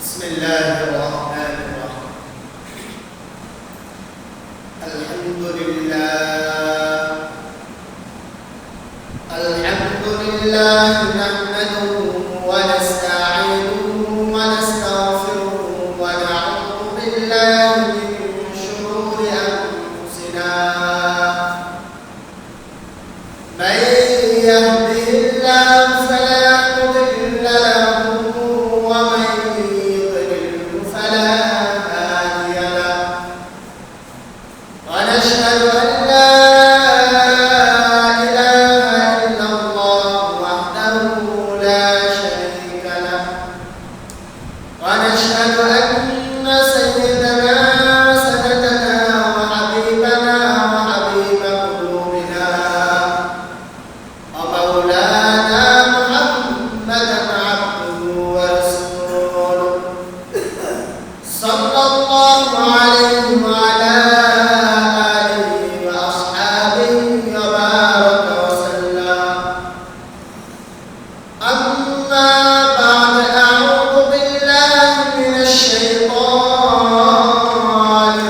بسم الله الرحمن الرحيم. الحمد لله نحمده ونستعينه ونستغفره ونعوذ بالله من شرور أنفسنا من يهده الله فلا مضل له ومن يضلل فلا هادي له ونشهد أن لا ونشهد أن سيدنا وسندنا وحبيبنا وحبيب قلوبنا ومولانا محمدا عبده ورسوله صلى الله عليه وعلى آله وأصحابه وبارك وسلم. أما بعد أعوذ بالله من الشيطان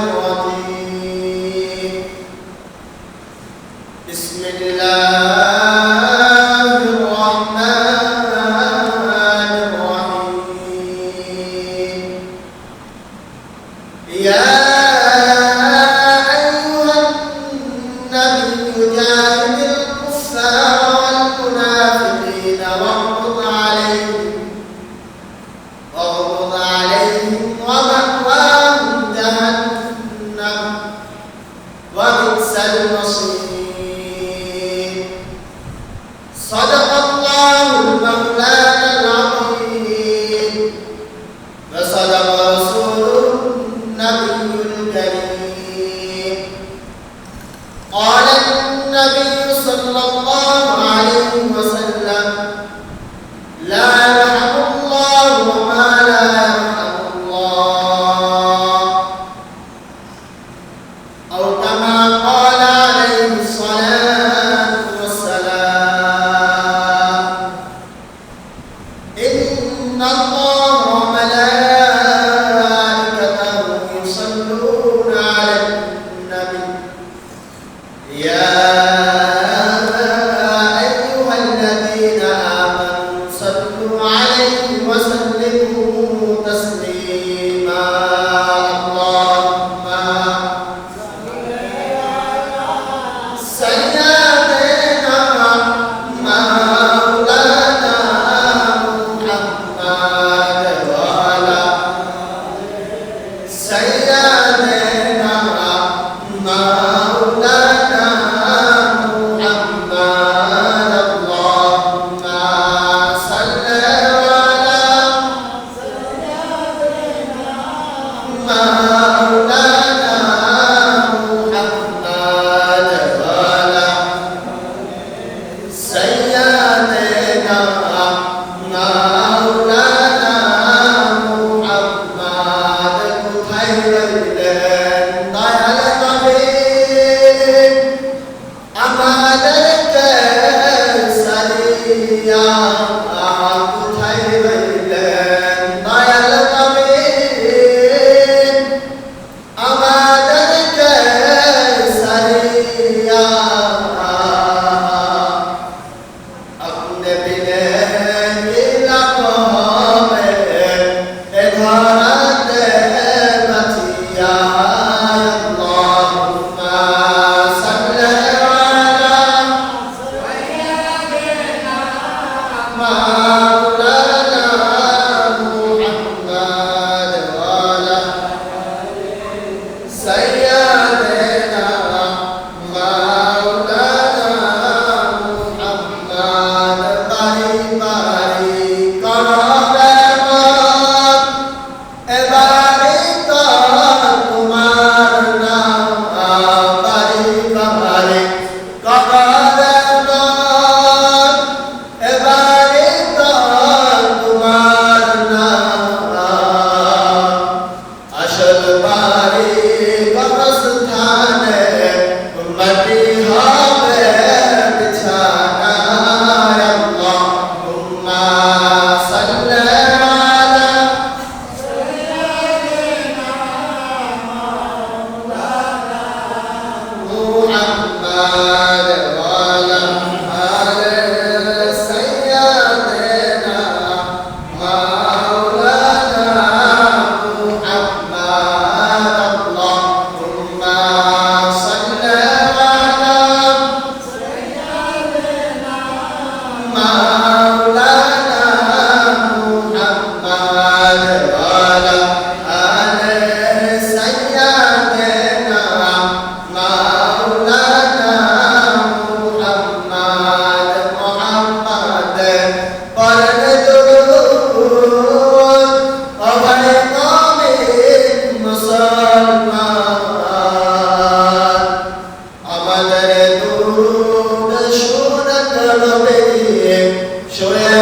الرجيم. بسم الله الرحمن الرحيم. يا أيها النبي جاهد الكفار والمنافقين واغلظ عليهم ومأواهم جهنم وبئس المصير. صدق الله المولانا العظيم وصدق رسوله النبي الكريم. قال النبي صلى الله عليه وسلم: لا يرحم الله وما لا يرحم الله، أو كما قال عليه الصلاة والسلام. إن الله وملائكته يصلون على النبي يا أيها الذين آمنوا صلوا عليه وسلموا تسليما. اللهم سيدنا مولانا محمد وعلى سيدنا مولانا محمد. اللهم صل على مولانا محمد وعلى سيدنا مولانا محمد. خير الليل ضيال طبيب أمانك سريع خير الليل ضيال طبيب أمانك سريع अपने बिने इलाकों में इधारत बचिया। अल्लाहुम्म सल्ली अला मौलाना मुहम्मद वाला सय्यदना मौलाना मुहम्मद। बारी बारी करो बेमत एबारी तो तुम्हार नाम। बारी बारी करो बेमत एबारी तो तुम्हार नाम। अशल बारी कब्रस्ताने मटी हावे बिछाना। अल्लाहुम्मा सल्ली अला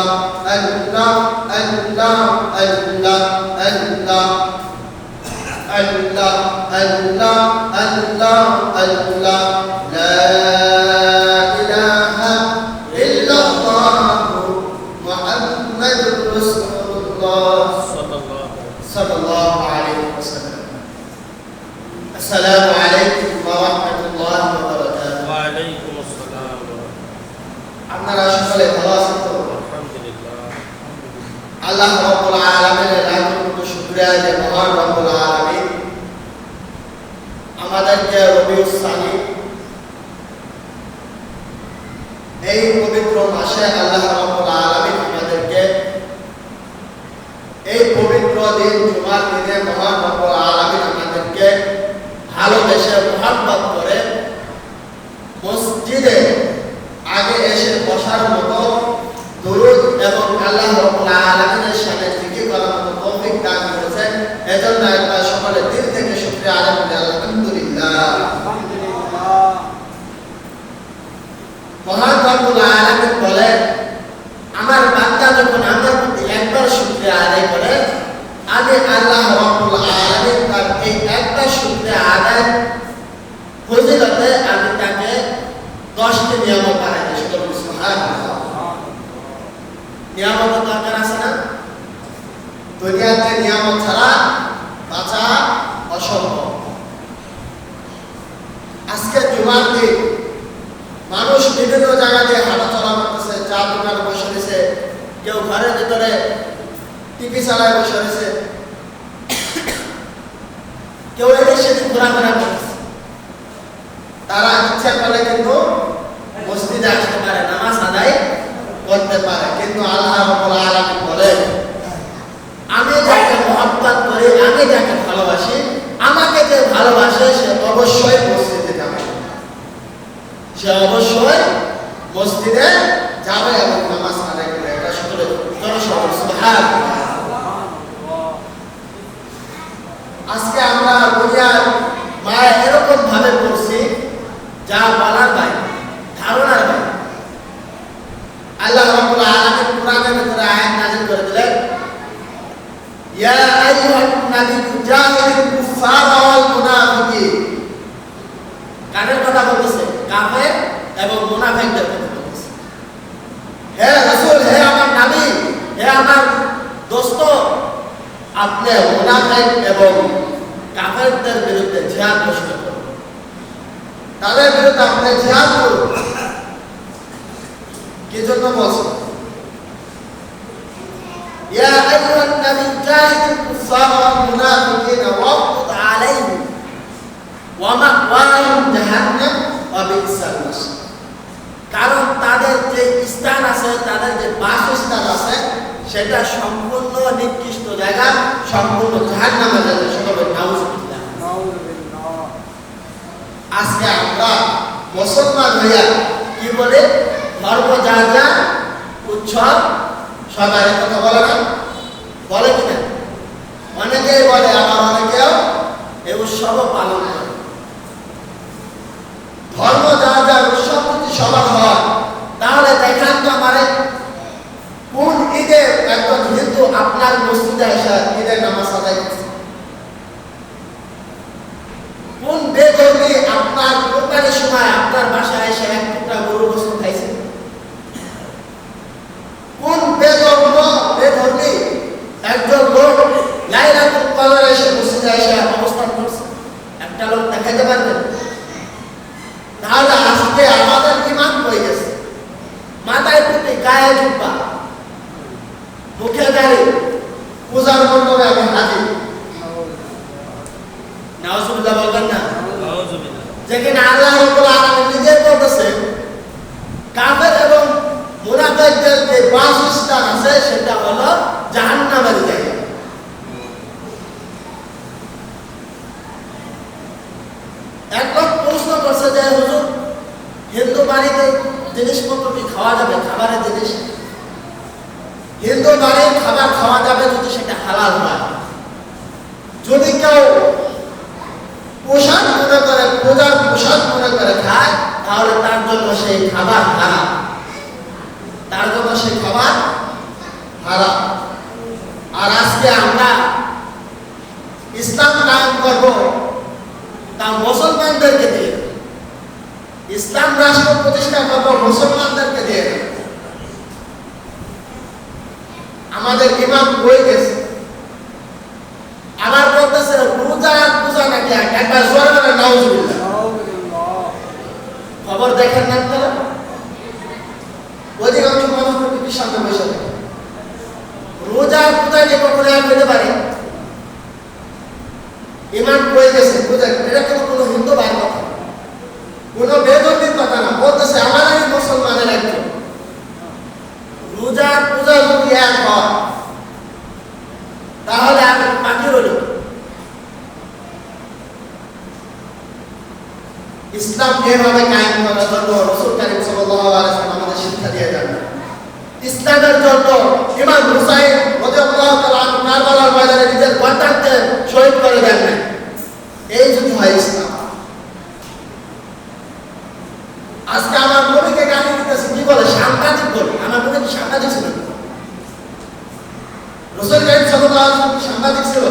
Allah, Allah, Allah, Allah. Allah, Allah, Allah, Allah, La ilaha illallah Muhammadur Rasulullah sallallahu alaihi wasallam. Assalamu alaikum wa rahmatullahi wa barakatuh. Wa alaikum assalam wa rahmatullahi. আপনারা সকলে ভালো আছেন তো? আলহামদুলিল্লাহ। আল্লাহ রাব্বুল আলামিনের লাখো শুকরিয়া যে মহান রব্বুল আলামিন আমাদেরকে রবিউল সানি এই পবিত্র মাসে আল্লাহ রাব্বুল আলামিন আমাদেরকে এই পবিত্র দিন জুমার দিনে মহান রব্বুল আলামিন আমাদেরকে ভালোবেসে মোহাব্বত করে মসজিদে আগে এসে বসার মতো দুরূদ এবং আল্লাহ রাব্বুল আলামিনের সামনে জিকির করার মতো তৌফিক দান করেছেন। এজন্য একবার সকলে দিল থেকে শুকরিয়া আদায় করি আলহামদুলিল্লাহ। মহান রব্বুল আলামিন বলেন, আমার বান্দা যখন আমার প্রতি একবার শুকরিয়া আদায় করে, আমি আল্লাহ রাব্বুল আলামিন তার এই একবার শুকরিয়া আদায় ফজিলতে আমি তাকে 10টি নিয়ামত বানাই দিই। সুবহানাল্লাহ। নিয়ামত দরকার আছে না? দুনিয়াতে নিয়ামত ছাড়া বাঁচা অসম্ভব। আজকে জুমার দিন মানুষ বিভিন্ন জায়গা দিয়ে হাঁটাচলা করতেছে, চা দোকানে বসে রয়েছে, কেউ ঘরের ভিতরে টিভি চালায় বসে রয়েছে, কেউ এদিক সেদিক ঘোরাফেরা করতেছে। তারা ইচ্ছা করলে কিন্তু মসজিদে আসতে পারে, নামাজ আদায় করতে পারে, কিন্তু আল্লাহ রাব্বুল আলামিন বলেন, আমি যাকে মহব্বত করি, আমি যাকে ভালোবাসি, আমাকে যে ভালোবাসে সে অবশ্যই মসজিদে যাবে, সে অবশ্যই মসজিদে যাবে এবং নামাজ আদায় করবে। এটা সকলে সুবহানাল্লাহ। আজকে আমরা দুনিয়ার মায়া এরকম ভাবে পড়ছি যা বলার বাইরে, ধারণার বাইরে। আল্লাহ রাব্বুল আলামিন কোরআনের ভিতরে আয়াত নাযিল করে দিলেন, ইয়া আইয়ুহান নাবিয়্যু জাহিদিল কুফারা ওয়াল মুনাফিকিন। কাদের কথা বলতেছে? কাফের এবং মুনাফিকদের কথা বলতেছে। হে রাসূল, হে আমার নবী, হে আমার দোস্ত, আপনি মুনাফিক এবং কাফেরদের বিরুদ্ধে জিহাদ ঘোষণা করুন, তাদের বিরুদ্ধে আপনি জিহাদ করুন। কি জন্য বলছেন? ইয়া আইয়ুহান নবী জাহিদিল কুফারা ওয়াল মুনাফিকিনা ওয়াগলুদ আলাইহিম ওয়া মাওয়াহুম জাহান্নাম ওয়া বি'সাল মাসীর। কারণ তাদের যে স্থান আছে, তাদের যে বাসস্থান আছে, সেটা সম্পূর্ণ নিকৃষ্ট জায়গা, সম্পূর্ণ জাহান্নামের জায়গা। সকলে নাউজুবিল্লাহ। আজকে আমরা মুসলমান হইয়া কি বলে? ধর্ম যার যার, উৎসব সবার, কথা বলে না? বলে কিনা? অনেকেই বলে, আবার অনেকেও এই উৎসব পালন করে। ধর্ম যার যার, উৎসব যদি সবার হয়, তাহলে দেখান তো আমারে কোন ঈদে একজন হিন্দু আপনার মসজিদে এসে ঈদের নামাজ আদায় করছে? কোন বেধর্মী আপনার কোরবানির সময় আপনার বাসায় এসে এক টুকরা গরু গোশত খাইছে? কোন বেধর্মী একজন লোক লাইলাতুল কদরে এসে মসজিদে এসে অবস্থান করছে? একটা লোক দেখাতে পারবেন? তাহলে আজকে আমাদের ঈমান হয়ে গেছে। মাথায় টুপি, গায়ে জুব্বা, মুখে দাড়ি, পূজার মণ্ডপে আমি হাজির। নাউজুবিল্লাহ বলবেন না? নাউজুবিল্লাহ। যেখানে আল্লাহ রাব্বুল আলামিন নিজে বলতেছেন, কাফের এবং মুনাফিকদের যে বাসস্থান আছে সেটা হলো জাহান্নামের জায়গা। এক লোক প্রশ্ন করছে যে হুজুর, হিন্দু বাড়িতে জিনিসপত্র কি খাওয়া যাবে? খাবারের জিনিস হিন্দু বাড়ির খাবার খাওয়া যাবে যদি সেটা হালাল হয়। যদি কেউ পোশাক মনে করে, পূজার পোশাক মনে করে খায়, তাহলে তার জন্য সেই খাবার হারাম, তার জন্য সেই খাবার হারাম। আর আজকে আমরা ইসলাম কায়েম করব তা মুসলমানদেরকে দিয়ে, ইসলাম রাষ্ট্র প্রতিষ্ঠা করব মুসলমানদেরকে দিয়ে। আমাদের ইমাম বই গেছে, আমার বলতেছে রোজা পূজা নাকি একবার জোরে বলে নাউজুবিল্লাহ। খবর দেখেন না আপনারা? অধিকাংশ মানুষ প্রকৃতির সামনে বসে থাকে। রোজা পূজা যে কখনো এক হতে পারে? ইমাম বই গেছে পূজা, এটা কোনো হিন্দু ভাইয়ের কথা, কোনো বেদন্তির কথা না। বলতেছে আমারই মুসলমানের একজন। রোজা পূজা যদি এক হয় তাহলে আমি বাকি রইল। ইসলাম যেভাবে কায়েম করার জন্য রাসূল কারীম সাল্লাল্লাহু আলাইহি ওয়াসাল্লাম আমাদের শিক্ষা দিয়ে যান। ইসলামের জন্য ইমাম হুসাইন রাদিয়াল্লাহু তাআলা আনহু কারবালার ময়দানে নিজের গর্দানকে শহীদ করে দেন। এই যদি হয় ইসলাম। আজকে আমার নবীকে গালি দিতেছে, কি বলে? সাংবাদিক বলে। আমার নবী কি সাংবাদিক ছিল? রাসূল কারীম সাল্লাল্লাহু আলাইহি ওয়াসাল্লাম সাংবাদিক ছিল?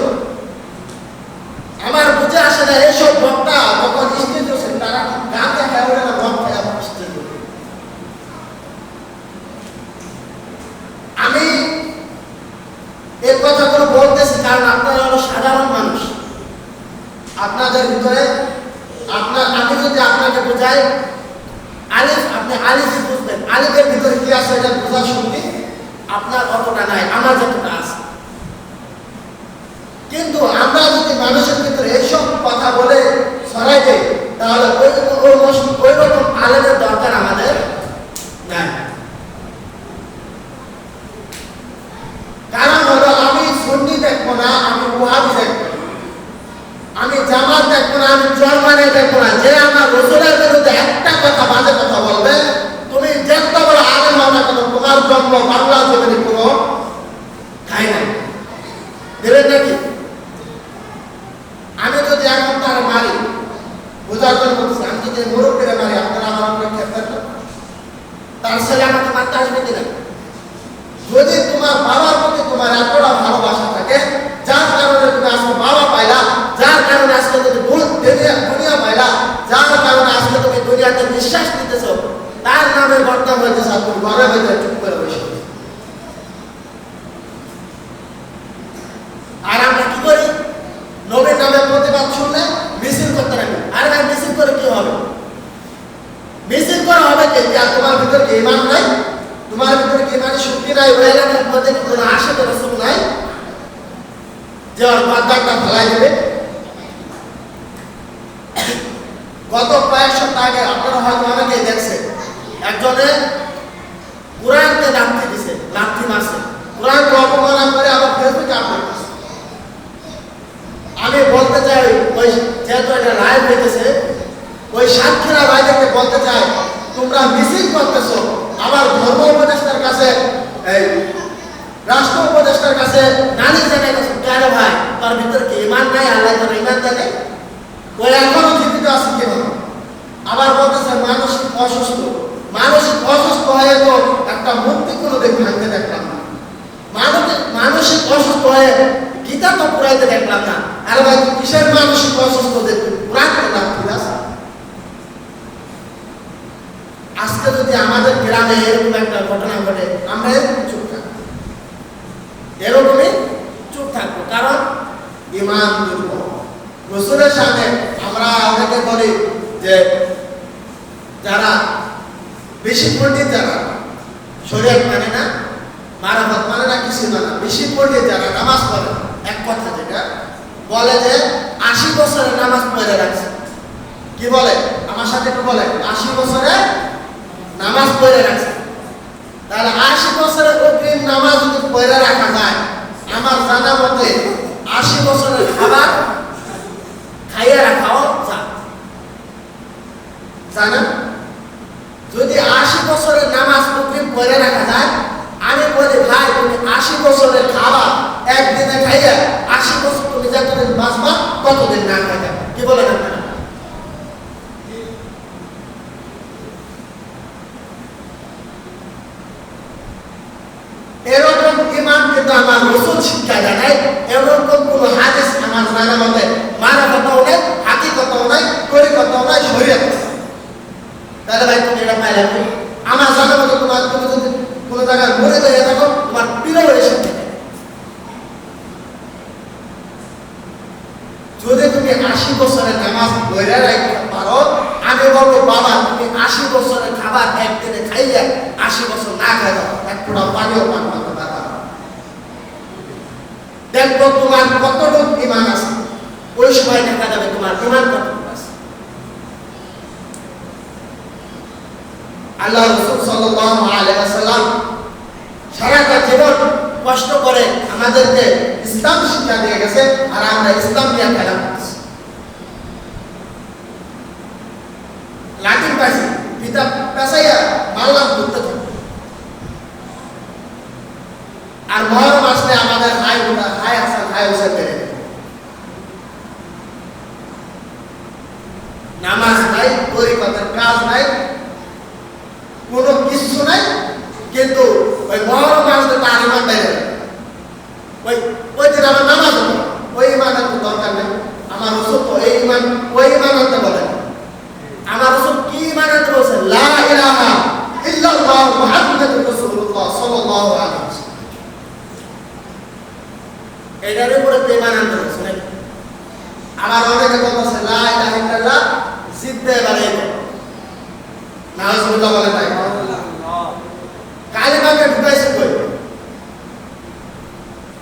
আমার বুঝে আসে না এইসব বক্তা যখন স্টেজ বসে তারা গান দেখায় ওরা না বক্তা আমার স্টেজ। আমি এই কথাগুলো বলতেছি কারণ আপনারা হলো সাধারণ মানুষ। আপনাদের ভিতরে আমি যদি আপনাকে বোঝাই আলিফ, আপনি আলিফ বুঝবেন, আলিফের ভিতরে কি আছে এটা বোঝার শক্তি আপনার অতটা নাই, আমার যতটা আছে। কিন্তু আমরা যদি মানুষের ভিতরে এইসব কথা বলে ছড়াই দেই তাহলে ওই রকম আলেমের দরকার আমাদের নাই। কারণ হলো আমি সুন্নি দেখবো না, আমি ওয়াহাবি দেখবো না, আমি জামাত দেখবো না, আমি জর্মানে দেখবো না। যে আমার রাসূলের বিরুদ্ধে একটা কথা বাজে কথা বলবে, তুমি যত বড় আলেম হও না কেন, তোমার জন্ম বাংলা জমিনে কোনো ঠাঁই নাই। দেবেন নাকি? আমি যদি এখন তার মারি, বোঝার জন্য বলছি, আমি যদি মুরব্বীরা মারি, আপনারা আমার উপরে খেপবেন না? তার ছেলে আমাকে মারতে আসবে কিনা? যদি তোমার বাবার প্রতি তোমার এতটা ভালোবাসা থাকে, যার কারণে তুমি আজকে বাবা পাইলা, যার কারণে আজকে তুমি দুনিয়া পাইলা, যার কারণে আজকে তুমি দুনিয়াতে বিশ্বাস দিতেছ, তার নামে বর্তমান হইতেছে, তুমি ঘরে হইতে চুপ করে বসে। আর আমরা কি করি? নবীর নামে প্রতিবাদ শুনলে মিছিল করতে থাকি। আরে ভাই, মিছিল করে কি হবে? মিছিল করা হবে কি? তোমার ভিতরে কি ঈমান নাই? তোমার ভিতরে কি ইমানের শক্তি নাই? ওই এলাকার মধ্যে কি কোনো আশিক রাসূল নাই যে ওর বাদদারটা ফেলাই দেবে? গত কয়েক সপ্তাহ আগে আপনারা হয়তো অনেকেই দেখছেন, একজনে কোরআনকে লাথি দিছে, লাথি মারছে, কোরআনকে অপমাননা করে আবার ফেসবুকে আপলোড করছে। আমি বলতে চাই, ওই যেহেতু এটা লাইভ হইতেছে, ওই সাক্ষীরা ভাইদেরকে বলতে চাই, তোমরা মিছিল করতেছো, আবার ধর্ম উপদেষ্টার কাছে, এই রাষ্ট্র উপদেষ্টার কাছে নালিশ জানাইতেছো। কেন ভাই, তার ভিতরে কি ঈমান নাই? আল্লাহ তোর ঈমান দেয়? ওই এখনো জীবিত আছে কিভাবে? আবার বলতেছে মানসিক অসুস্থ। মানসিক অসুস্থ হয়ে তো একটা মূর্তি কোনোদিন ভাঙতে দেখলাম না। মানসিক অসুস্থ হয়ে গীতা তো পুরাইতে দেখলাম না। আর ভাই কিসের মানসিক অসুস্থ দেখবে? পুরাতে না ফিরাস। আজকে যদি আমাদের গ্রামে এরকম একটা ঘটনা ঘটে, আমরা এরকম চুপ থাকবো, এরকমই চুপ থাকবো। কারণ ঈমান দুর্বল। রাসূলের সামনে আমরা অনেকে বলি যে যারা বেশি পণ্ডিত, যারা শরীয়ত মানে না, মারাফত মানে না, কিছু মানে না, বেশি পণ্ডিত যারা নামাজ পড়ে, এক কথা যেটা বলে যে 80 বছরের নামাজ পড়ে রাখছে। কি বলে? আমার সাথে একটু বলে, 80 বছরে নামাজ পড়ে রাখছে। তাহলে 80 বছরের অগ্রিম নামাজ যদি পড়ে রাখা যায়, আমার জানা মতে 80 বছরের খাবার খাইয়ে রাখাও জানা। যদি 80 বছরের নামাজ অগ্রিম পড়ে রাখা যায়, আমি বলি ভাই তুমি 80 বছরের খাবার একদিনে খাইয়া 80 বছর তুমি যতদিন বাঁচবা ততদিন না খাইয়া। কি বলেন আপনারা? এরকম ঈমান কিন্তু আমার রাসূল শিক্ষা জানায় এরকম কোন হাদিস আমার জানা মতে মানবতাও নাই, হাকিকতও নাই, তরিকতও নাই, শরীয়ত নাই। তাহলে ভাই তুমি এটা পাইলে আমার জানা মতে তোমার তুমি যদি কোনো জায়গায় মরে যাইয়া থাকো তোমার পীরও এসে থাকে। যদি তুমি 80 বছরের নামাজ ধরে রাখতে পারো, আমি বলবো বাবা তুমি 80 বছরের খাবার একদিনে খাইয়া 80 বছর না খাই দাও, এক ফোঁটা পানিও পান করতে পারবা। দেখবো তোমার কতটুকু ঈমান আছে, ওই সময় দেখা যাবে তোমার ঈমান কতটুকু আছে। আল্লাহ রাসূল সাল্লাল্লাহু আলাইহি ওয়াসাল্লাম সারাটা জীবন কষ্ট করে আমাদেরকে ইসলাম শিক্ষা দিয়ে গেছে, আর আমরা ইসলাম নিয়ে খেলা করতেছি। লাঠির পাশে পিতা পেশাইয়া মাল্লাম ঘুরতে থাকবে। আর মহরম আসলে আমাদের হাই ওঠা, হাই হাসান, হাই হোসেন বেড়ে যাবে। নামাজ নাই, তরিকতের কাজ নাই, কোনো কিছু নাই, কিন্তু ওই মহরম আসলে তার ঈমান বেড়ে যাবে। ওই দিন আমার নামাজ হতো, ওই ঈমানের তো দরকার নেই। আমার রাসূল তো এই ঈমান ওই ঈমান আনতে বলেন। আমার রাসূল কি ঈমান আনতে বলছেন? লা ইলাহা ইল্লাল্লাহ মুহাম্মাদুর রাসূলুল্লাহ সাল্লাল্লাহু আলাইহি ওয়াসাল্লাম। এটার উপরে তো ঈমান আনতে বলছেন। আবার অনেকে বলতেছে লা ইলাহা ইল্লাল্লাহ জিদ্দে বাড়ে নাউজুবিল্লাহ বলে তাই কালিমাকে ঢুকাইছে কই?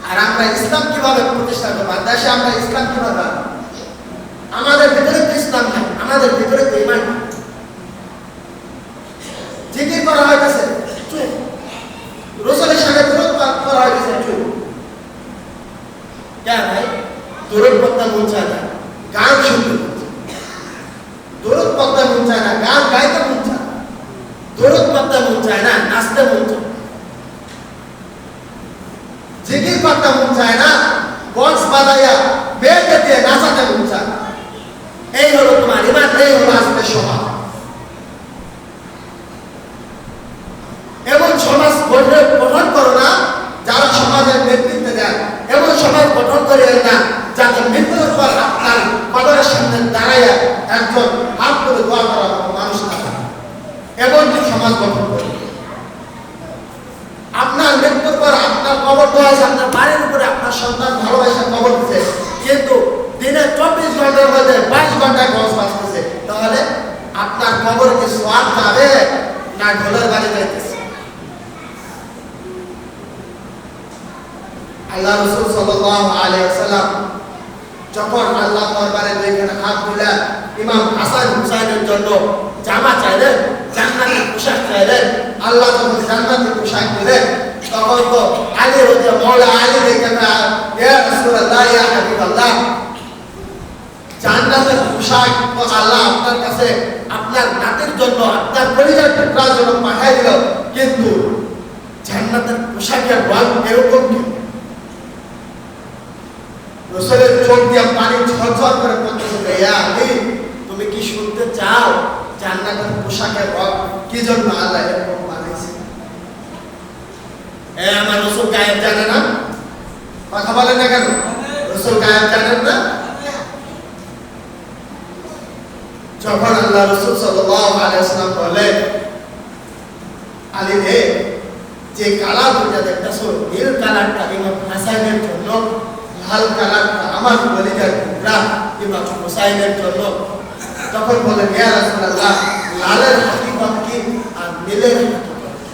আর আমরা ইসলাম কিভাবে প্রতিষ্ঠা করব? দেশে আমরা ইসলাম কিভাবে আনব? আমাদের ভিতরে তো ইসলাম নাই, আমাদের ভিতরে তো ঈমান নাই। জিকির করা হইতেছে চুপ, রাসূলের সাথে দরুদ করা হইতেছে চুপ। কেন ভাই? দরুদ পড়তে মন চায় না, গান শুনতে মন চায়। দরুদ পড়তে মন চায় না, গান গাইতে মন চায়। দরুদ পড়তে মন চায় না, নাচতে মন চায়। জিকির করতে মন চায় না, বক্স বাজাইয়া মেয়েকে দিয়ে নাচাতে মন চায়। এই হলো তোমার ঈমান, এই হলো আজকে সমাজ। এমন সমাজ গঠন করো না যারা সমাজের নেতৃত্বে দেন, এমন সমাজ গঠন করিলেন না যাতে মৃত্যুর পর আপনার কবরের সামনে দাঁড়াইয়া একজন হাত করে দোয়া করার মানুষ থাকে। এমন সমাজ গঠন করুন। আপনার মৃত্যুর পর আপনার কবর দেওয়া আছে, আপনার বাড়ির উপরে আপনার সন্তান ভালোবাসা কবর দিচ্ছে, কিন্তু দিনে 24 ঘন্টার মধ্যে 22 ঘন্টায় গজ বাঁচতেছে, তাহলে আপনার কবর কি সোয়াব যাবে না ঢোলের বাড়ি যাইতেছে? আল্লাহ রাসূল সাল্লাল্লাহু আলাইহি ওয়াসাল্লাম যখন আল্লাহ দরবারে দুইখানে হাত তুলে ইমাম হাসান হুসাইনের জন্য জামা চাইলেন, জান্নাতের পোশাক চাইলেন, আল্লাহ যখন জান্নাতের পোশাক দিলেন, তখন তো আলী রাদিয়াল্লাহু মাওলা আলী দেখে ইয়া রাসূলুল্লাহ ইয়া হাবিবাল্লাহ, জান্নাতের পোশাক তো আল্লাহ আপনার কাছে আপনার নাতির জন্য, আপনার পরিবার টুকরার জন্য পাঠিয়ে দিল, কিন্তু জান্নাতের পোশাকের রং এরকম কি? রাসূলের চোখ দিয়ে পানি ঝরঝর করে পড়তেছে। ইয়া আলী, তুমি কি শুনতে চাও জান্নাতের পোশাকের রং কি জন্য আল্লাহ এরকম বানাইছে? আমার রাসূল গায়েব জানে না? কথা বলেন না কেন? রাসূল গায়েব জানেন না? যখন আল্লাহ রাসূল সাল্লাল্লাহু আলাইহি ওয়াসাল্লাম বলেন, আলী রে, যে কালার দুটা দেখতেছো, নীল কালারটা ইমাম হাসানের জন্য, লাল কালারটা আমার ওলিদের টুকরা ইমাম হুসাইনের জন্য। তখন বলেন, ইয়া রাসূলুল্লাহ, লালের হাকিকত কি আর নীলের হাকিকত কি?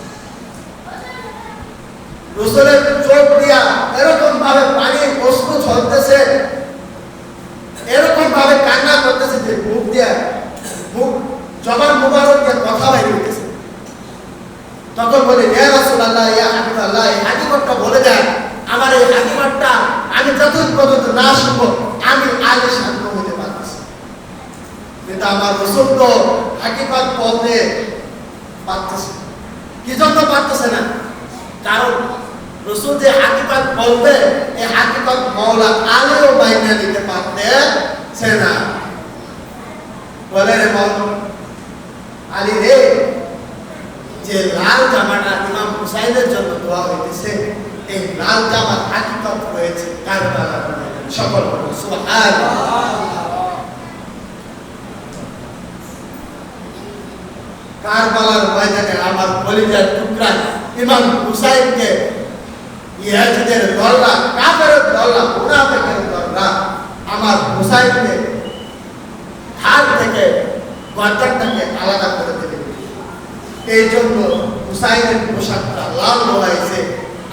রাসূলের চোখ দিয়া এরকম ভাবে পানি অশ্রু ঝরতেছে, এরকম ভাবে কান্না করতেছে যে মুখ দিয়া জবান মুবারক দিয়ে কথা বাইরে হইতেছে। তখন বলে, ইয়া রাসূলুল্লাহ ইয়া হাবিবাল্লাহ, এই হাকিকতটা বলে দেন। আমার এই হাকিকতটা আমি যতক্ষণ পর্যন্ত না শুনবো আমি আগে শান্ত হতে পারতেছি। কিন্তু আমার রাসূল তো হাকিকত বলতে পারতেছে। কি জন্য পারতেছে না? কারণ রাসূল যে হাকিকত বলবে, এই হাকিকত মাওলা আলীও বাইনা দিতে পারতেছে না। বলে রে আলী রে, যে লাল জামাটা ইমাম হুসাইনের জন্য দোয়া হইতেছে, এই লাল জামার হাকিকত রয়েছে কারবালার ময়দানে। সকল বলুন সুবহানাল্লাহ। কারবালার ময়দানে আমার কলিজার টুকরা ইমাম হুসাইনকে ইয়াজিদের দলরা, কাফেরের দলরা, মুনাফিকের দলরা আমার হুসাইনকে হাত থেকে গর্দানটাকে আলাদা করে দিলেন। এই জন্য হুসাইনের পোশাকটা লাল হয়েছে।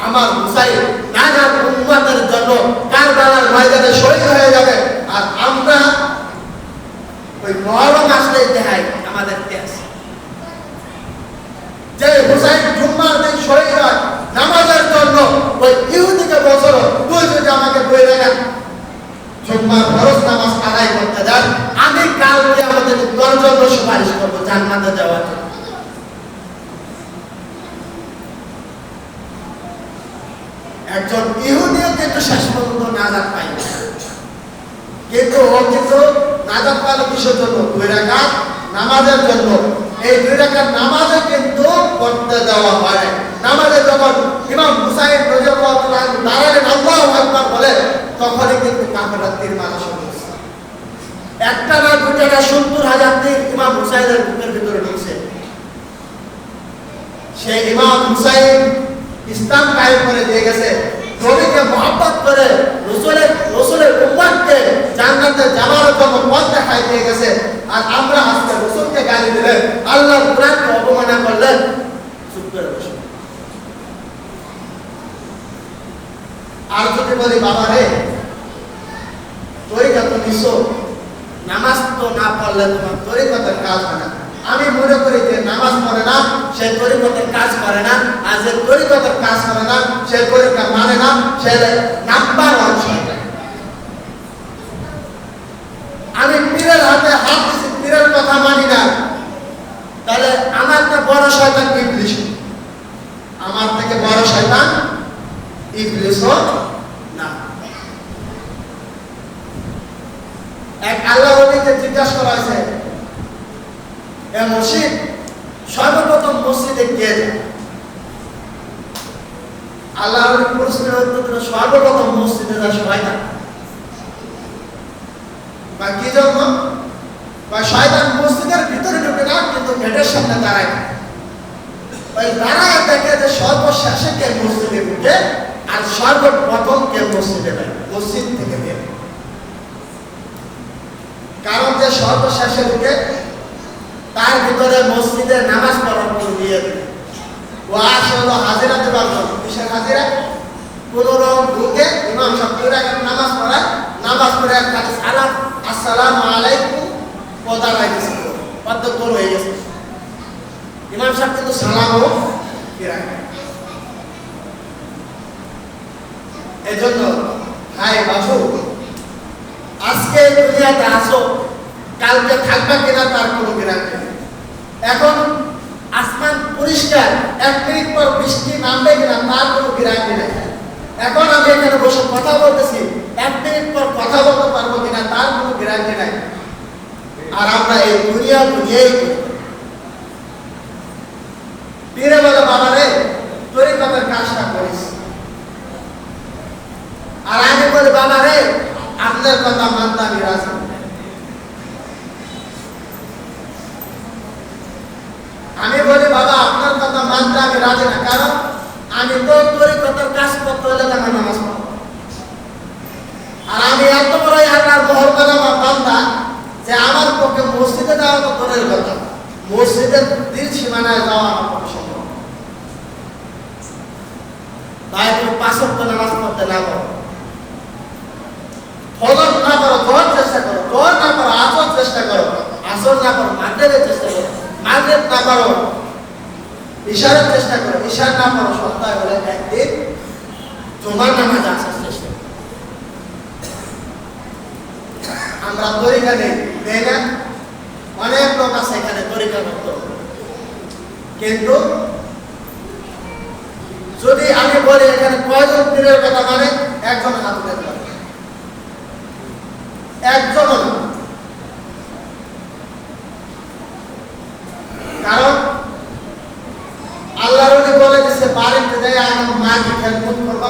আমার হুসাইন নাজাত উম্মতের জন্য কারবালার ময়দানে শহীদ হয়ে যাবে। আর আমরা ওই মহরম আসলে দেখাই আমাদের দেশ যে হুসাইন জুম্মার দিন শহীদ হয় নামাজের জন্য, ওই ইহুদিকে বছর তুই যদি আমাকে বই রাখেন জুম্মার ফরজ নামাজ আদায় করতে যান, আমি কালকে আমাদের তোর জন্য সুপারিশ করবো জান্নাতে যাওয়ার জন্য। একজন ইহুদিও কিন্তু শেষ পর্যন্ত নাজাত পাই, কিন্তু ও কিন্তু নাজাত পাইল কিসের জন্য? 2 রাকাত নামাজের জন্য। এই 2 রাকাত নামাজে কিন্তু করতে দেওয়া হয়। নামাজে যখন ইমাম হুসাইন রাদিয়াল্লাহু তাআলা দাঁড়ালেন আল্লাহু আকবার বলে, তখনই কিন্তু কাফেররা তীর মারা শুরু করেছে। একটা না দুইটা না 70,000 তীর ইমাম হুসাইনের বুকের ভিতরে ঢুকছে। সেই ইমাম হুসাইন ইসলাম কায়েম করে দিয়ে গেছে, নবীকে মহব্বত করে রাসূলের উম্মতকে জান্নাতে যাওয়ার জন্য পথ দেখাই দিয়ে গেছে। আর আমরা আজকে রাসূলকে গালি দিলে, আল্লাহর কোরআনকে অবমাননা করলে চুপ করে বসে। আর যদি বলি বাবা রে তরিকা তো নিছো, নামাজ তো না পড়লে তোমার তরিকতের কাজ হয় না। আমি মনে করি যে নামাজ পড়ে না সে তরিকতের কাজ করে না, আর যে তরিকতের কাজ করে না সে তরিকা মানে না, সে নাম্বার অংশ। আমি পীরের হাতে হাত দিছি, পীরের কথা মানি না, তাহলে আমার তো বড় শয়তান ইবলিস, আমার থেকে বড় শয়তান ইবলিসও না। এক আল্লাহ ওলিকে জিজ্ঞাসা করা হয়েছে, এ মসজিদ সর্বপ্রথম মসজিদে কে যায়? আল্লাহ ওলি প্রশ্নের উত্তর দিল, সর্বপ্রথম মসজিদে যায় শয়তান। বা কি জন্য? বা শয়তান মসজিদের ভিতরে ঢুকে না, কিন্তু গেটের সামনে দাঁড়ায়। ওই দাঁড়ায় দেখে যে সর্বশেষে কে মসজিদে ঢুকে আর সর্বপ্রথম কে মসজিদে যায়, মসজিদ থেকে বের। কারণ যে সর্বশেষে ঢুকে তার ভিতরে মসজিদে নামাজ পড়ার কোনো দিয়ে দেবে, ও আসলে হাজিরা দেবার জন্য। কিসের হাজিরা? কোনো রকম ঢুকে ইমাম সাহেব 2 রাকাত নামাজ পড়ায়, নামাজ পড়ে একটা সালাম আসসালামু আলাইকুম পদা রাখছে, অর্ধেক গোল হয়ে গেছে। ইমাম সাহেব কিন্তু সালামও ফিরায়। এই জন্য হাই বাবু, আজকে দুনিয়াতে আসো, কালকে থাকবে কিনা তার কোনো গ্যারান্টি নেই। এখন আসমান পরিষ্কার, 1 মিনিট পর বৃষ্টি নামবে কিনা তার কোনো গ্যারান্টি নেই। এখন আমি এখানে বসে কথা বলতেছি, 1 মিনিট পর কথা বলতে পারবো কিনা তার কোনো গ্যারান্টি নাই। আর আমরা এই দুনিয়াই করি। পীরে বলে, বাবা রে তরিকতের কাজটা করিস। আর আমি বলি, বাবা রে আপনার কথা মানতে আমি রাজি। আমি বলি, বাবা আপনার কথা মানতে আমি রাজি না, কারণ আমি তো তরিকতের কাজ করতে হলে আমার নামাজ পড়ব। আর আমি এত বড় আল্লাহর মহব্বতের বান্দা যে আমার পক্ষে মসজিদে যাওয়া তো দূরের কথা, মসজিদের দিল সীমানায় যাওয়া আমার পক্ষে সম্ভব। তাই তুমি 5 ওয়াক্ত নামাজ পড়তে না পারো, ফজর না পারো জোহর চেষ্টা করো, জোহর না পারো আসর চেষ্টা করো, আসর না পারো মাগরিবের চেষ্টা করো, মাগরিব না পারো ইশারের চেষ্টা করো, ইশার না পারো সপ্তাহে হলে একদিন জুমার নামাজ আসার চেষ্টা করো। আমরা তরিকা নেই না, অনেক লোক আছে এখানে তরিকা করত, কিন্তু যদি আমি বলি এখানে কয়জন পীরের কথা মানে, একজন হাত উঠাতে পারে, একজন। কারণ আল্লাহর ওলি বলে দিয়েছে, বাড়িতে যাই আমার মাকে খেদমত করবা,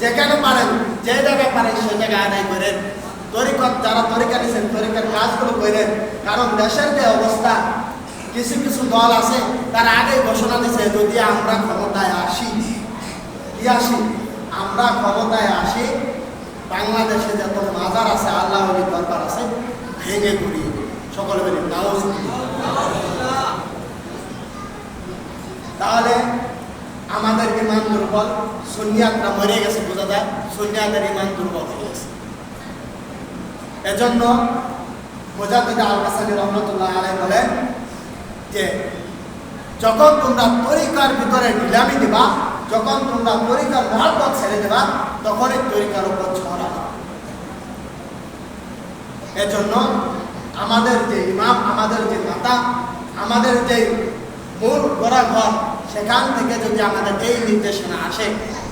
যেখানে পারেন, যে জায়গায় পারেন সে জায়গায় আদায় করেন। তরিকত যারা তরিকা নিছেন তরিকার কাজগুলো করেন। কারণ দেশের যে অবস্থা, কিছু কিছু দল আছে তারা আগে ঘোষণা দিছে যদি আমরা ক্ষমতায় আসি, আমরা ক্ষমতায় আসি, বাংলাদেশে যত মাজার আছে আল্লাহ ওলি দরবার আছে ভেঙে গুড়িয়ে সকলে বলি নাউজুবিল্লাহ। তাহলে আমাদের ইমান দুর্বল, সুন্নিয়াতরা মরে গেছে, বোঝা যায় সুন্নিয়াতের ইমান দুর্বল হয়ে গেছে। এজন্য মুজাদ্দিদ আল-কাসানি রহমাতুল্লাহ আলাইহি বলেন যে যখন তোমরা তরিকার ভিতরে নিলামি দিবা, যখন তোমরা তরিকার মহব্বত ছেড়ে দেবা, তখনই তরিকার উপর ঝড় হবে। এজন্য আমাদের যে ইমাম, আমাদের যে মাতা, আমাদের যে মূল গোড়া ঘর, সেখান থেকে যদি আমাদের এই নির্দেশনা আসে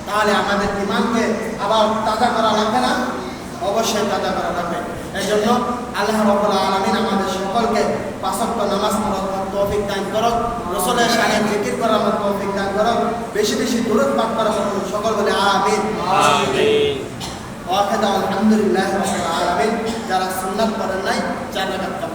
তাহলে আমাদের ইমানকে আবার তাজা করা লাগবে না? অবশ্যই তাজা করা লাগবে। এই জন্য আল্লাহ রাব্বুল আলামিন আমাদের সকলকে পাঁচ ওয়াক্ত নামাজ পড়ার তৌফিক দান করুক, রাসূলের শানে জিকির করার তৌফিক দান করুক, বেশি বেশি দুরূদ পাঠ করার সকল বলে আমিন। আমিন। ওয়া আলহামদুলিল্লাহি রাব্বিল আলামিন। যারা সুন্নাত পড়েন নাই 4 রাকাত